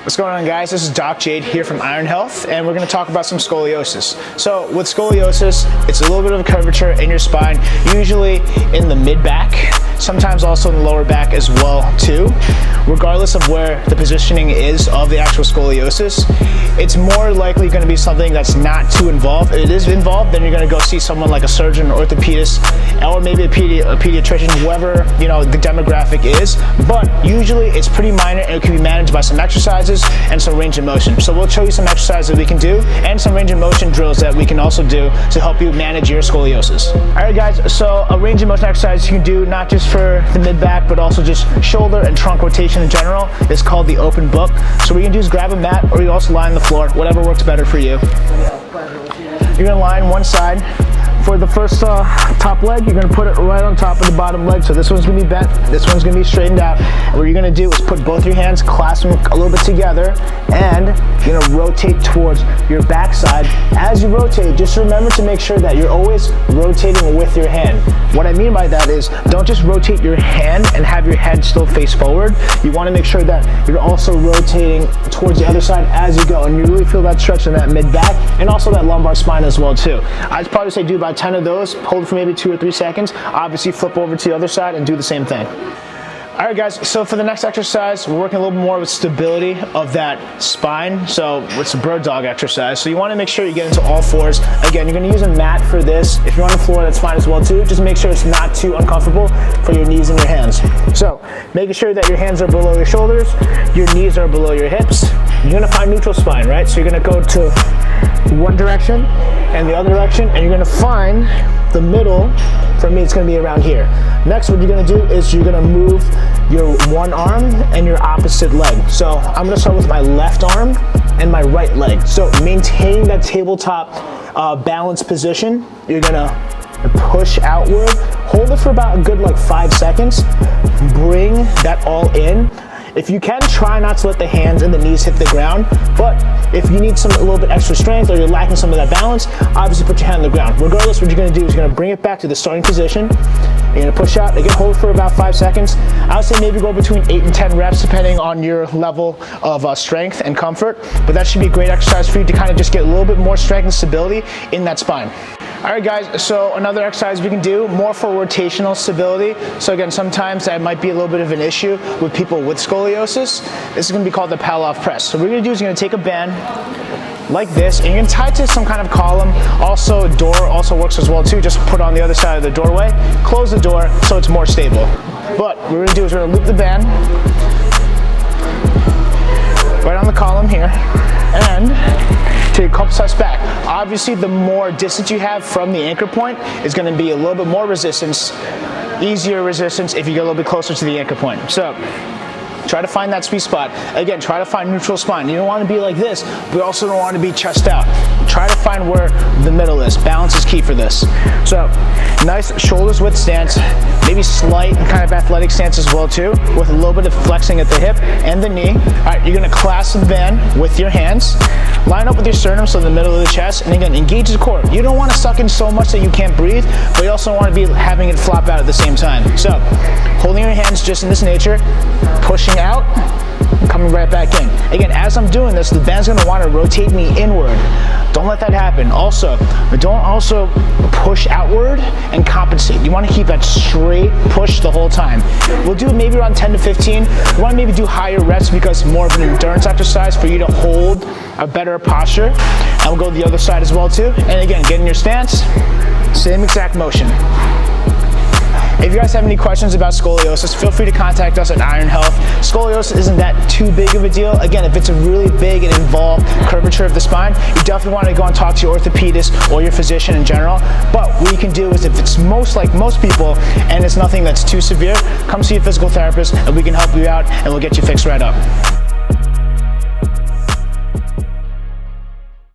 What's going on, guys? This is Doc Jade here from Iron Health, and we're going to talk about some scoliosis. So with scoliosis, it's a little bit of a curvature in your spine, usually in the mid-back, sometimes also in the lower back as well too. Regardless of where the positioning is of the actual scoliosis, it's more likely going to be something that's not too involved. If it is involved, then you're going to go see someone like a surgeon, or orthopedist, or maybe a pediatrician, whoever the demographic is. But usually it's pretty minor, and it can be managed by some exercises and some range of motion. So we'll show you some exercises that we can do and some range of motion drills that we can also do to help you manage your scoliosis. All right, guys, so a range of motion exercise you can do not just for the mid-back, but also just shoulder and trunk rotation in general is called the open book. So what you can do is grab a mat, or you also lie on the floor, whatever works better for you. You're gonna lie on one side. For the first top leg, you're gonna put it right on top of the bottom leg. So this one's gonna be bent, this one's gonna be straightened out. And what you're gonna do is put both your hands, clasp them a little bit together, and you're gonna rotate towards your backside. As you rotate, just remember to make sure that you're always rotating with your hand. What I mean by that is, don't just rotate your hand and have your head still face forward. You wanna make sure that you're also rotating towards the other side as you go, and you really feel that stretch in that mid-back, and also that lumbar spine as well too. I'd probably say do about 10 of those, hold for maybe 2 or 3 seconds, obviously flip over to the other side and do the same thing. All right, guys, so for the next exercise, we're working a little bit more with stability of that spine. So it's a bird dog exercise. So you want to make sure you get into all fours. Again, you're going to use a mat for this. If you're on the floor, that's fine as well too. Just make sure it's not too uncomfortable for your knees and your hands. So making sure that your hands are below your shoulders, your knees are below your hips. You're going to find neutral spine, right? So you're going to go to one direction and the other direction, and you're going to find the middle. For me, it's going to be around here. Next, what you're going to do is you're going to move your one arm and your opposite leg. So I'm going to start with my left arm and my right leg. So maintaining that tabletop balance position, you're going to push outward, hold it for about a good 5 seconds, bring that all in. If you can, try not to let the hands and the knees hit the ground, but if you need a little bit extra strength, or you're lacking some of that balance, obviously put your hand on the ground. Regardless, what you're gonna do is you're gonna bring it back to the starting position. You're gonna push out, again, hold for about 5 seconds. I would say maybe go between 8 and 10 reps, depending on your level of strength and comfort, but that should be a great exercise for you to kind of just get a little bit more strength and stability in that spine. All right, guys, so another exercise we can do, more for rotational stability. So again, sometimes that might be a little bit of an issue with people with scoliosis. This is gonna be called the Pallof Press. So what you're gonna do is you're gonna take a band like this, and you're gonna tie it to some kind of column. Also, a door also works as well too. Just put it on the other side of the doorway, close the door so it's more stable. But what we're gonna do is we're gonna loop the band right on the column here, and take a couple steps back. Obviously, the more distance you have from the anchor point is going to be a little bit more resistance, easier resistance if you get a little bit closer to the anchor point. So try to find that sweet spot. Again, try to find neutral spine. You don't want to be like this, but you also don't want to be chest out. Try to find where the middle is. Balance is key for this. So nice shoulders width stance, maybe slight kind of athletic stance as well too, with a little bit of flexing at the hip and the knee. All right, you're gonna clasp the band with your hands, line up with your sternum, so in the middle of the chest, and again, engage the core. You don't want to suck in so much that you can't breathe, but you also want to be having it flop out at the same time. So holding your hands just in this nature, pushing out, coming right back in. Again, as I'm doing this, the band's gonna want to rotate me inward. Don't let that happen. Also, don't also push outward and compensate. You want to keep that straight push the whole time. We'll do maybe around 10 to 15. We want to maybe do higher reps because more of an endurance exercise for you to hold a better posture. And we'll go to the other side as well too. And again, get in your stance, same exact motion. If you guys have any questions about scoliosis, feel free to contact us at Iron Health. Scoliosis isn't that too big of a deal. Again, if it's a really big and involved curvature of the spine, you definitely want to go and talk to your orthopedist or your physician in general. But what you can do is, if it's like most people and it's nothing that's too severe, come see a physical therapist and we can help you out and we'll get you fixed right up.